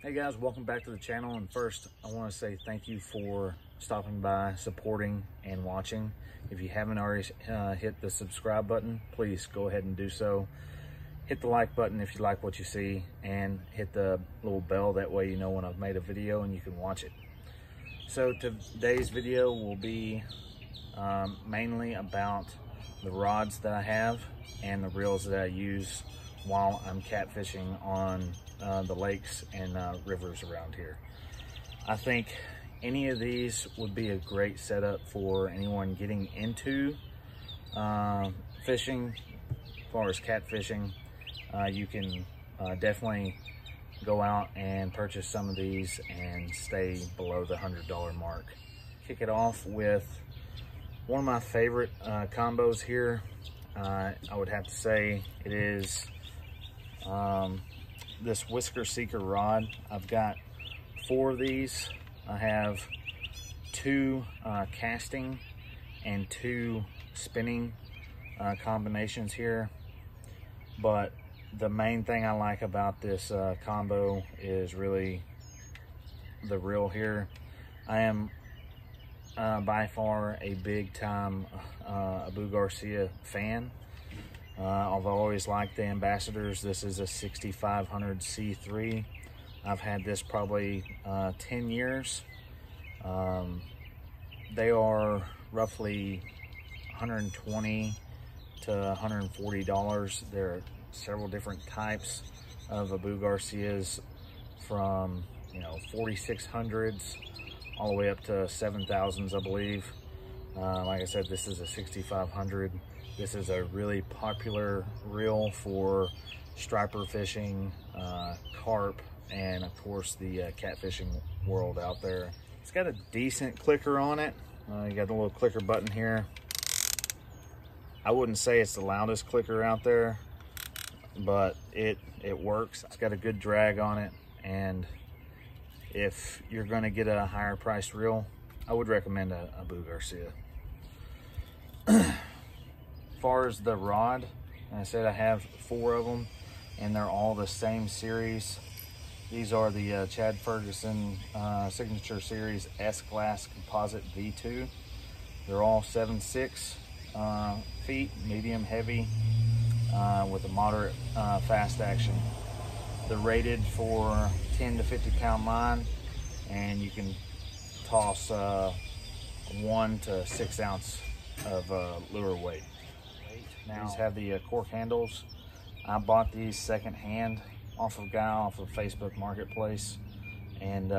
Hey guys, welcome back to the channel. And first, I want to say thank you for stopping by, supporting, and watching. If you haven't already hit the subscribe button, please go ahead and do so. Hit the like button if you like what you see, and hit the little bell. That way you know when I've made a video and you can watch it. So today's video will be mainly about the rods that I have and the reels that I use while I'm catfishing on the lakes and rivers around here. I think any of these would be a great setup for anyone getting into fishing. As far as catfishing, you can definitely go out and purchase some of these and stay below the $100 mark. Kick it off with one of my favorite combos here. I would have to say it is this Whisker Seeker rod. I've got 4 of these. I have 2 casting and 2 spinning combinations here, but the main thing I like about this combo is really the reel here. I am by far a big time Abu Garcia fan. I've always liked the Ambassadors. This is a 6500 C3. I've had this probably 10 years. They are roughly $120 to $140. There are several different types of Abu Garcias, from 4600s all the way up to 7000s, I believe. Like I said, this is a 6500. This is a really popular reel for striper fishing, carp, and of course the catfishing world out there. It's got a decent clicker on it. You got the little clicker button here. I wouldn't say it's the loudest clicker out there, but it works. It's got a good drag on it, and if you're going to get a higher priced reel, I would recommend a Abu Garcia. As far as the rod, like I said, I have 4 of them, and they're all the same series. These are the Chad Ferguson Signature Series S-Glass Composite V2. They're all 7.6 feet, medium heavy, with a moderate fast action. They're rated for 10 to 50 pound line, and you can toss 1 to 6 ounce of lure weight. Now, these have the cork handles. I bought these secondhand off of a guy off of Facebook Marketplace, and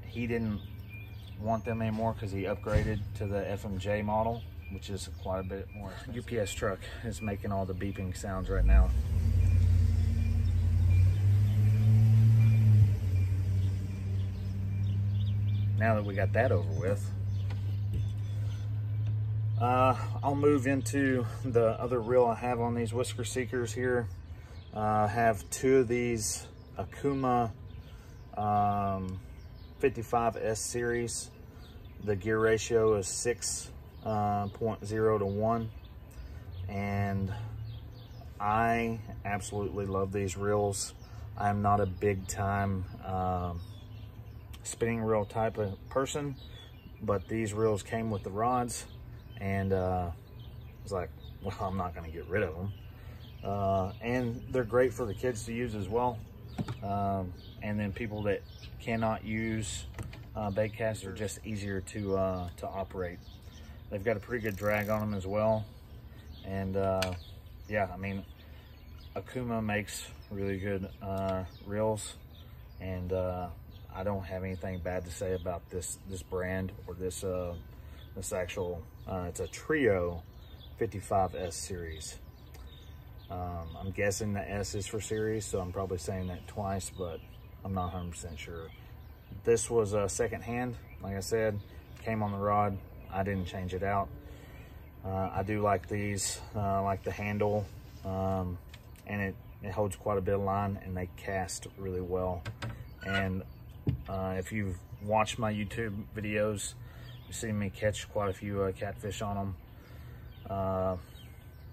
he didn't want them anymore because he upgraded to the FMJ model, which is quite a bit more expensive. UPS truck is making all the beeping sounds right now. Now that we got that over with, I'll move into the other reel I have on these Whisker Seekers here. I have 2 of these Akuma 55S series. The gear ratio is 6.0 to 1, and I absolutely love these reels. I'm not a big time spinning reel type of person, but these reels came with the rods, and I was like, well, I'm not going to get rid of them. And they're great for the kids to use as well. And then people that cannot use bait casts are just easier to operate. They've got a pretty good drag on them as well. And yeah, I mean, Akuma makes really good reels, and I don't have anything bad to say about this brand or this actual, it's a Trio 55S series. I'm guessing the S is for series, so I'm probably saying that twice, but I'm not 100% sure. This was a second hand, like I said, came on the rod. I didn't change it out. I do like these, like the handle, and it holds quite a bit of line, and they cast really well. And if you've watched my YouTube videos, you've seen me catch quite a few catfish on them.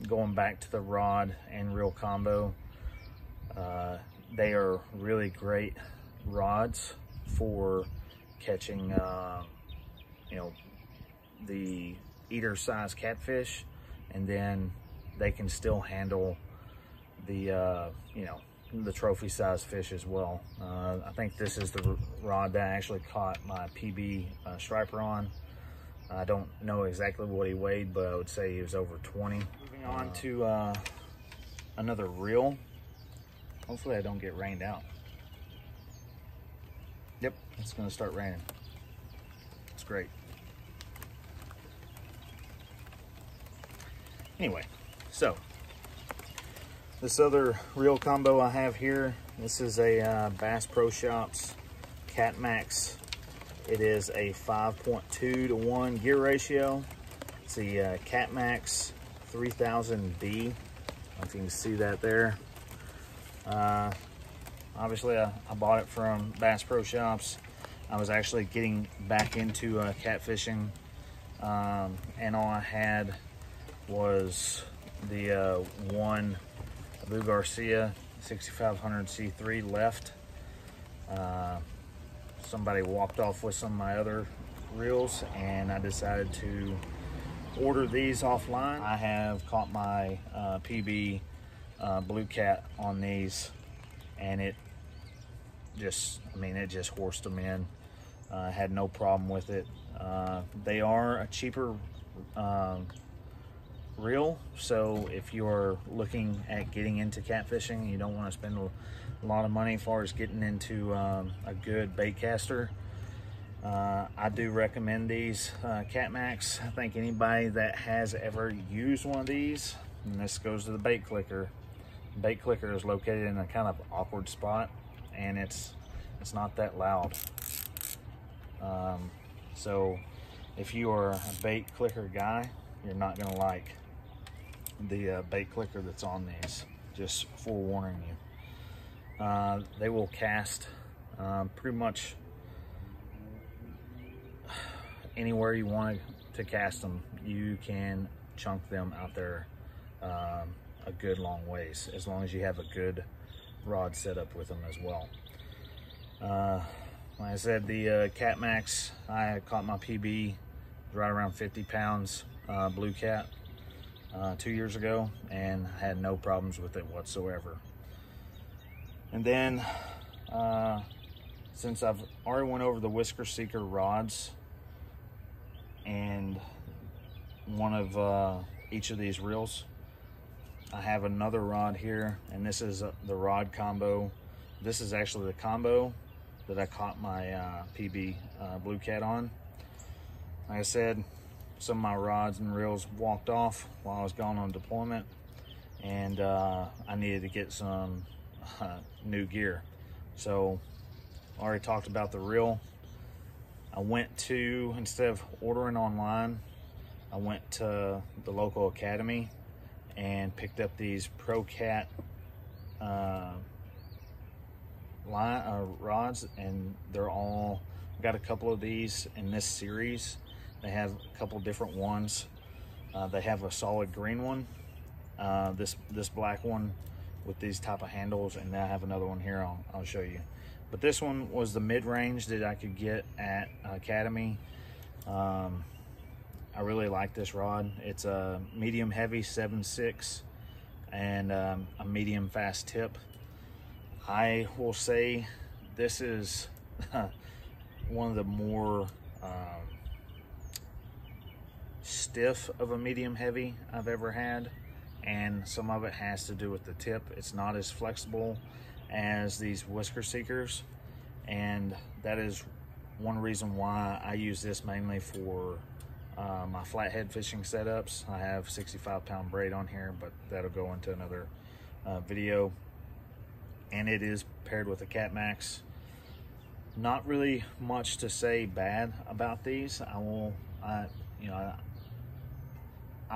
Going back to the rod and reel combo, they are really great rods for catching, you know, the eater size catfish, and then they can still handle the, you know, the trophy size fish as well. I think this is the rod that I actually caught my PB striper on. I don't know exactly what he weighed, but I would say he was over 20. Moving on to another reel. Hopefully I don't get rained out. Yep, it's gonna start raining. It's great. Anyway, so this other reel combo I have here, this is a Bass Pro Shops Cat Max. It is a 5.2 to 1 gear ratio. It's the Cat Max 3000B. I don't know if you can see that there. Obviously, I bought it from Bass Pro Shops. I was actually getting back into catfishing, and all I had was the one Abu Garcia 6500 C3 left. Somebody walked off with some of my other reels, and I decided to order these offline. I have caught my PB Blue Cat on these, and it just, I mean, it just horsed them in. Had no problem with it. They are a cheaper reel, so if you're looking at getting into catfishing, you don't want to spend a lot of money as far as getting into a good bait caster. I do recommend these Cat Max. I think anybody that has ever used one of these, and this goes to the bait clicker. The bait clicker is located in a kind of awkward spot, and it's not that loud. So if you are a bait clicker guy, you're not gonna like the bait clicker that's on these. Just forewarning you. They will cast pretty much anywhere you want to cast them. You can chunk them out there a good long ways, as long as you have a good rod setup with them as well. Like I said, the Cat Max, I caught my PB right around 50 pounds Blue Cat 2 years ago, and had no problems with it whatsoever. And then since I've already went over the Whisker Seeker rods and one of each of these reels, I have another rod here, and this is the rod combo. This is actually the combo that I caught my PB Blue Cat on. Like I said, some of my rods and reels walked off while I was gone on deployment, and I needed to get some new gear. So I already talked about the reel. I went to, instead of ordering online, I went to the local academy and picked up these Pro Cat rods, and they're all, got a couple of these in this series. They have a couple different ones. They have a solid green one, this black one with these type of handles, and I have another one here I'll show you. But this one was the mid-range that I could get at Academy. I really like this rod. It's a medium heavy 7.6 and a medium fast tip. I will say this is one of the more stiff of a medium heavy I've ever had, and some of it has to do with the tip. It's not as flexible as these Whisker Seekers, and that is one reason why I use this mainly for my flathead fishing setups. I have 65-pound braid on here, but that'll go into another video. And it is paired with a Cat Max. Not really much to say bad about these. I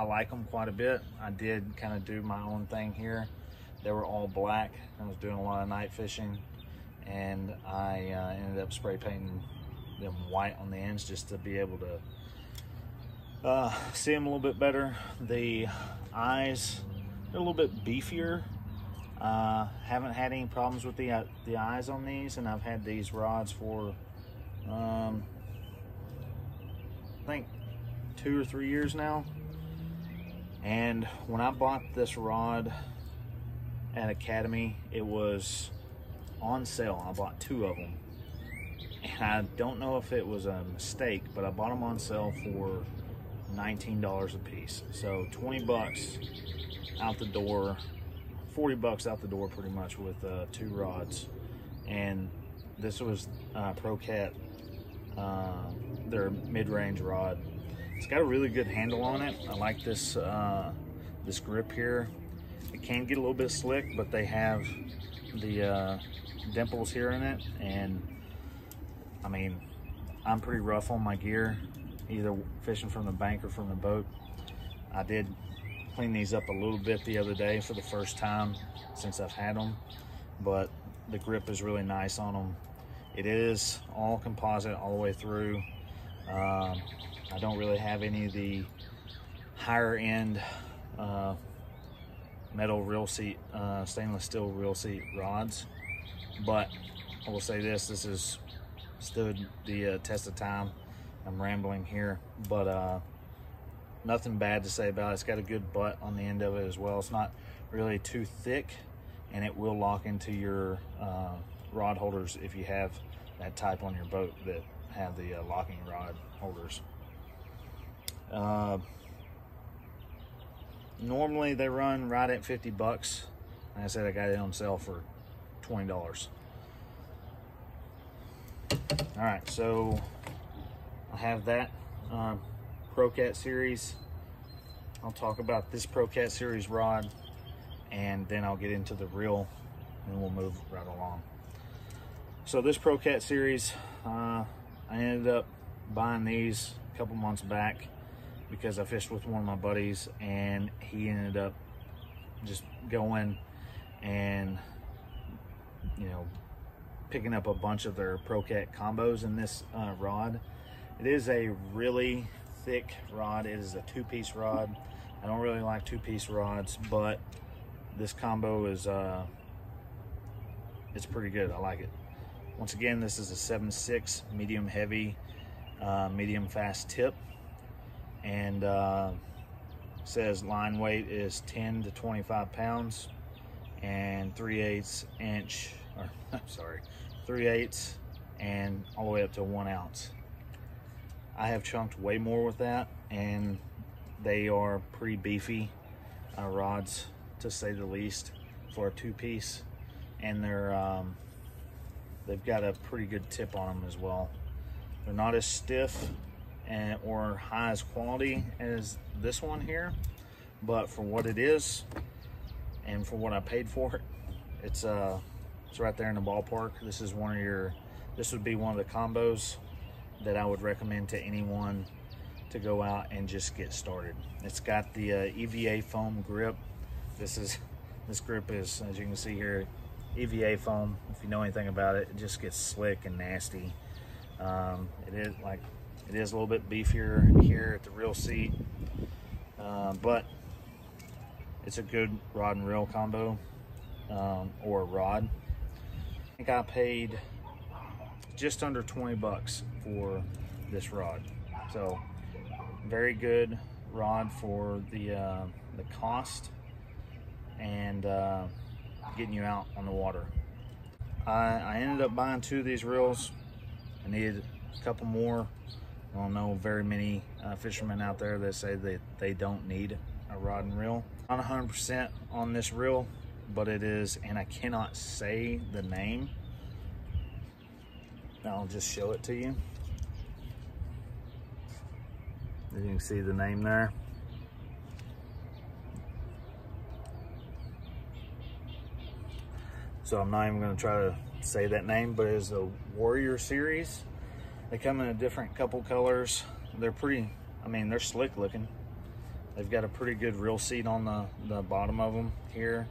like them quite a bit. I did kind of do my own thing here. They were all black. I was doing a lot of night fishing, and I ended up spray painting them white on the ends just to be able to see them a little bit better. The eyes, they're a little bit beefier. Haven't had any problems with the eyes on these, and I've had these rods for I think 2 or 3 years now. And when I bought this rod at Academy, it was on sale. I bought 2 of them, and I don't know if it was a mistake, but I bought them on sale for $19 a piece. So 20 bucks out the door, 40 bucks out the door pretty much with 2 rods. And this was ProCat, their mid-range rod. It's got a really good handle on it. I like this this grip here. It can get a little bit slick, but they have the dimples here in it. And I mean, I'm pretty rough on my gear, either fishing from the bank or from the boat. I did clean these up a little bit the other day for the first time since I've had them, but the grip is really nice on them. It is all composite all the way through. I don't really have any of the higher end metal reel seat, stainless steel reel seat rods, but I will say this has stood the test of time. I'm rambling here, but nothing bad to say about it. It's got a good butt on the end of it as well. It's not really too thick, and it will lock into your rod holders if you have that type on your boat that have the locking rod holders. Normally they run right at 50 bucks. Like I said, I got it on sale for $20. All right, so I have that ProCat series. I'll talk about this ProCat series rod, and then I'll get into the reel, and we'll move right along. So this ProCat series, I ended up buying these a couple months back because I fished with one of my buddies, and he ended up just going and, you know, picking up a bunch of their ProCat combos in this rod. It is a really thick rod. It is a 2-piece rod. I don't really like 2-piece rods, but this combo is it's pretty good. I like it. Once again, this is a 7.6 medium heavy, medium fast tip, and says line weight is 10 to 25 pounds and 3/8 inch, or I'm sorry, 3/8 and all the way up to 1 ounce. I have chunked way more with that, and they are pretty beefy rods, to say the least, for a 2-piece, and they've got a pretty good tip on them as well. They're not as stiff or high as quality as this one here, but for what it is and for what I paid for it, it's right there in the ballpark. This is this would be one of the combos that I would recommend to anyone to go out and just get started. It's got the EVA foam grip. This grip is, as you can see here, EVA foam. If you know anything about it, it just gets slick and nasty. It is a little bit beefier here at the reel seat, but it's a good rod and reel combo, or rod. I think I paid just under 20 bucks for this rod. So very good rod for the cost and getting you out on the water. I ended up buying 2 of these reels. I needed a couple more. I don't know very many fishermen out there that say that they don't need a rod and reel. Not 100% on this reel, but it is, and I cannot say the name. I'll just show it to you. As you can see the name there. So I'm not even going to try to say that name, but it's a Warrior series. They come in a different couple colors. They're pretty, I mean, they're slick looking. They've got a pretty good reel seat on the bottom of them here.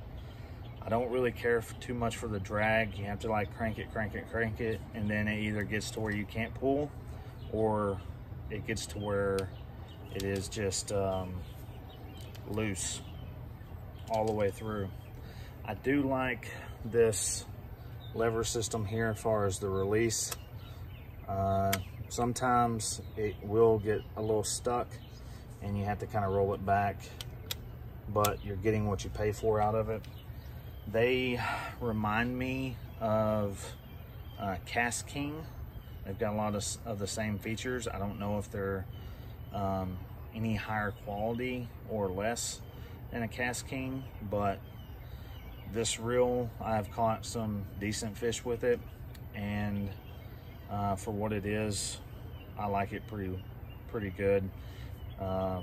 I don't really care too much for the drag. You have to like crank it, and then it either gets to where you can't pull, or it gets to where it is just loose all the way through. I do like this lever system here as far as the release. Sometimes it will get a little stuck and you have to kind of roll it back, but you're getting what you pay for out of it. They remind me of Catfishing. They've got a lot of the same features. I don't know if they're any higher quality or less than a Catfishing, but this reel, I've caught some decent fish with it, and for what it is, I like it pretty good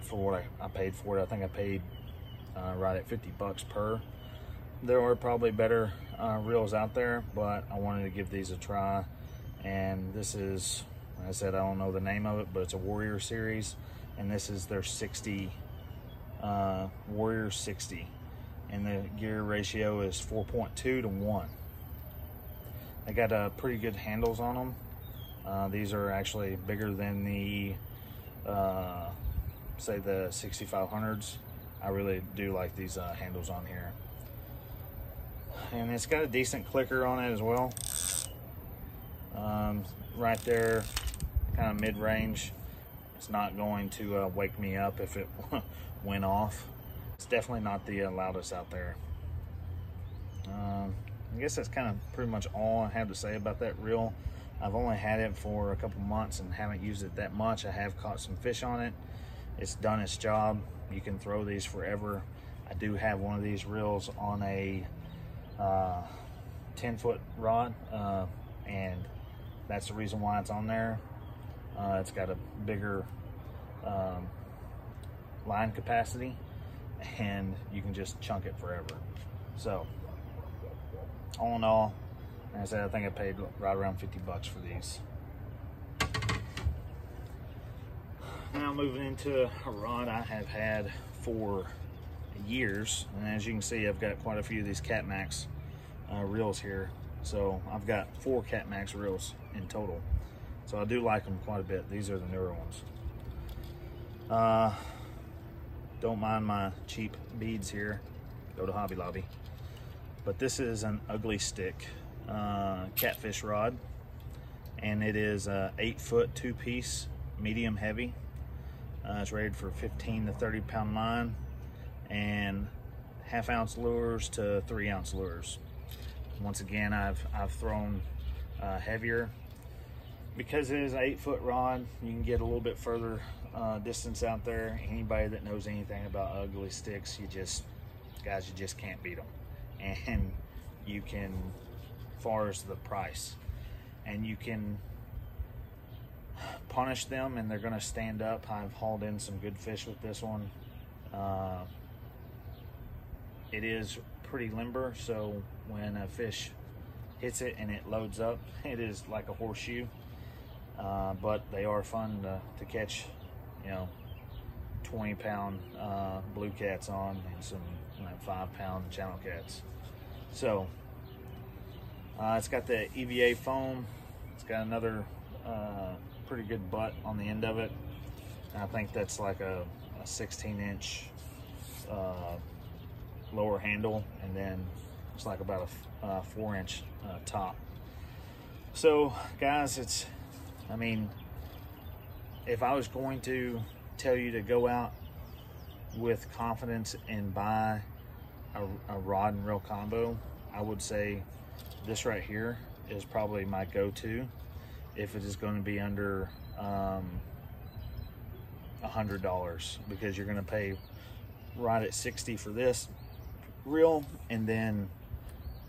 for what I paid for it. I think I paid right at 50 bucks per. There are probably better reels out there, but I wanted to give these a try. And this is, like I said, I don't know the name of it, but it's a Warrior series, and this is their 60 Warrior 60, and the gear ratio is 4.2 to 1. They got pretty good handles on them. These are actually bigger than the say the 6500s. I really do like these handles on here, and it's got a decent clicker on it as well. Right there, kind of mid-range. It's not going to wake me up if it went off. It's definitely not the loudest out there. I guess that's kind of pretty much all I have to say about that reel. I've only had it for a couple months and haven't used it that much. I have caught some fish on it. It's done its job. You can throw these forever. I do have one of these reels on a 10-foot rod, and that's the reason why it's on there. It's got a bigger line capacity, and you can just chunk it forever. So all in all, like I said, I think I paid right around 50 bucks for these. Now moving into a rod I have had for years, and as you can see, I've got quite a few of these Catmax reels here. So I've got 4 Catmax reels in total. So I do like them quite a bit. These are the newer ones. Don't mind my cheap beads here. Go to Hobby Lobby. But this is an ugly stick catfish rod, and it is a 8-foot 2-piece medium heavy. It's rated for 15 to 30 pound line, and 1/2 ounce lures to 3 ounce lures. Once again, I've thrown heavier. Because it is an 8-foot rod, you can get a little bit further distance out there. Anybody that knows anything about ugly sticks, you just can't beat them. And you can, as far as the price, and you can punish them and they're gonna stand up. I've hauled in some good fish with this one. It is pretty limber, so when a fish hits it and it loads up, it is like a horseshoe. But they are fun to catch, 20-pound blue cats on, and some 5-pound channel cats. So it's got the EVA foam. It's got another pretty good butt on the end of it. And I think that's like a 16-inch lower handle, and then it's like about a 4-inch top. So guys, I mean, if I was going to tell you to go out with confidence and buy a rod and reel combo, I would say this right here is probably my go-to if it is going to be under $100, because you're going to pay right at $60 for this reel, and then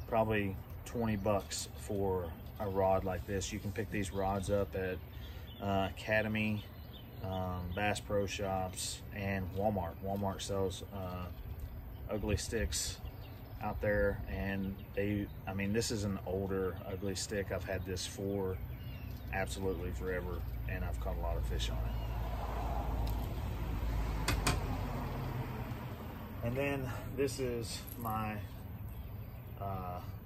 probably 20 bucks for a rod like this. You can pick these rods up at Academy, Bass Pro Shops, and Walmart. Walmart sells ugly sticks out there, and I mean, this is an older ugly stick. I've had this for absolutely forever, and I've caught a lot of fish on it. And then this is my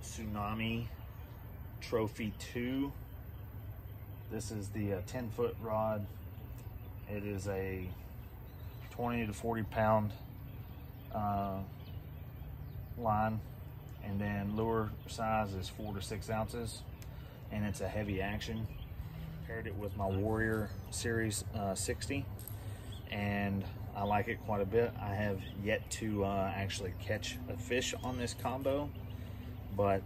Tsunami Trophy 2. This is the 10-foot rod. It is a 20 to 40 pound line, And then lure size is 4 to 6 ounces, and it's a heavy action. Paired it with my Warrior Series 60, and I like it quite a bit. I have yet to actually catch a fish on this combo, but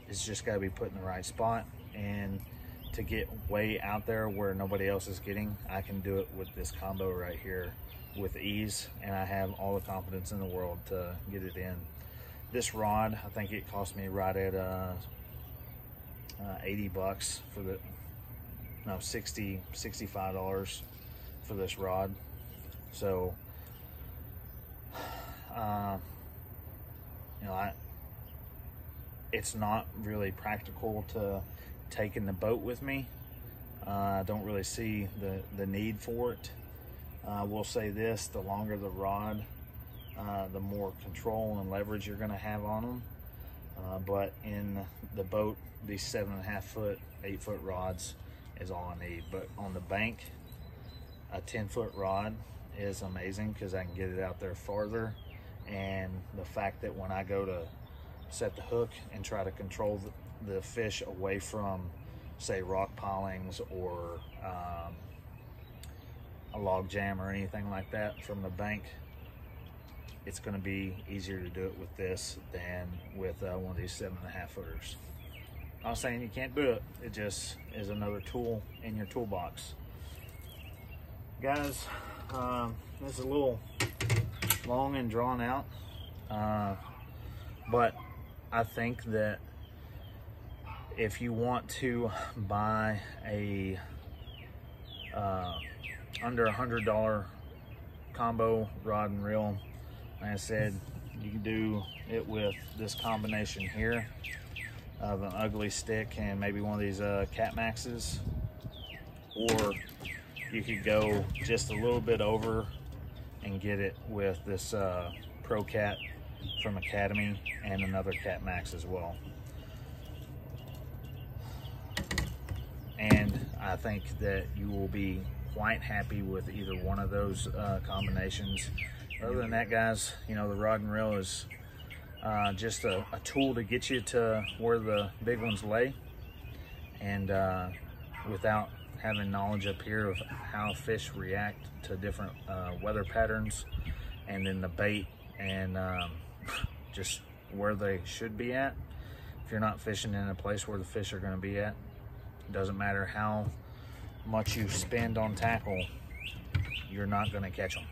it's just got to be put in the right spot. And to get way out there where nobody else is getting, I can do it with this combo right here with ease, and I have all the confidence in the world to get it in. This rod, I think it cost me right at 80 bucks for the, no, $65 for this rod. So, you know, it's not really practical to take in the boat with me. I don't really see the need for it. I will say this, the longer the rod, the more control and leverage you're gonna have on them. But in the boat, these 7.5 foot, 8 foot rods is all I need. But on the bank, a 10-foot rod is amazing because I can get it out there farther. And the fact that when I go to set the hook and try to control the fish away from, say, rock pilings or a log jam or anything like that from the bank, it's going to be easier to do it with this than with one of these 7.5 footers. I'm not saying you can't do it, it just is another tool in your toolbox. Guys, this is a little long and drawn out, but I think that if you want to buy a under $100 combo rod and reel, like I said, you can do it with this combination here of an ugly stick and maybe one of these Cat Maxes, or you could go just a little bit over and get it with this Pro Cat from Academy and another Cat Max as well. And I think that you will be quite happy with either one of those combinations. Other than that, guys, you know, the rod and reel is just a tool to get you to where the big ones lay. And without having knowledge up here of how fish react to different weather patterns, and then the bait, and just where they should be at. If you're not fishing in a place where the fish are going to be at, it doesn't matter how much you spend on tackle, you're not going to catch them.